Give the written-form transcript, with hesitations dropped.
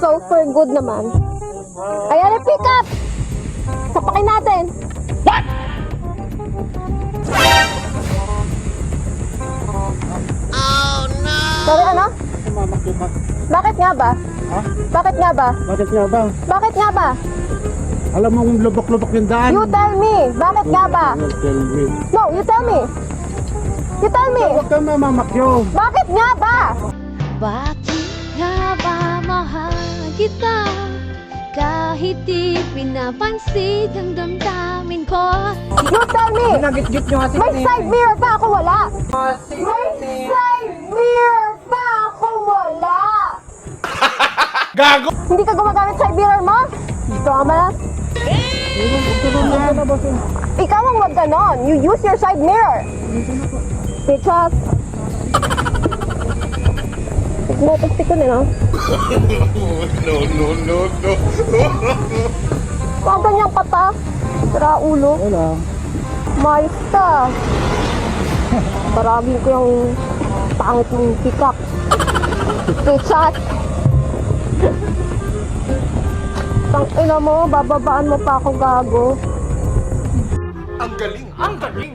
So, for good naman. Ayan, pick up! Sapakin natin. What? Oh no! Sorry, ano? Mamakita. Bakit nga ba? Ha? Bakit nga ba? Bakit nga ba? Bakit nga ba? Alam mo kung lubok-lubok yung daan. You tell me. Bakit nga ba? Don't tell me. No, you tell me. You tell me. Huwag kang mamamakyo. Bakit nga ba? Bakit nga ba mahal kita? Kahit di pinapansin ang damdamin ko. You tell me. Nagit-git nyo kasi. May side mirror pa ako wala. May side mirror pa ako wala. Gago! Hindi ka gumagamit side mirror mo? Thomas, ikaw ang wag ganon. You use your side mirror. Bitches. Tignan ko nila. No. Kung ganyang kata, tira ulo. Wala. Mayos ka. Paragin ko yung pangit mong pikak. Bitches. Tang ina mo, bababaan mo pa ako gago. Ang galing! Ang galing!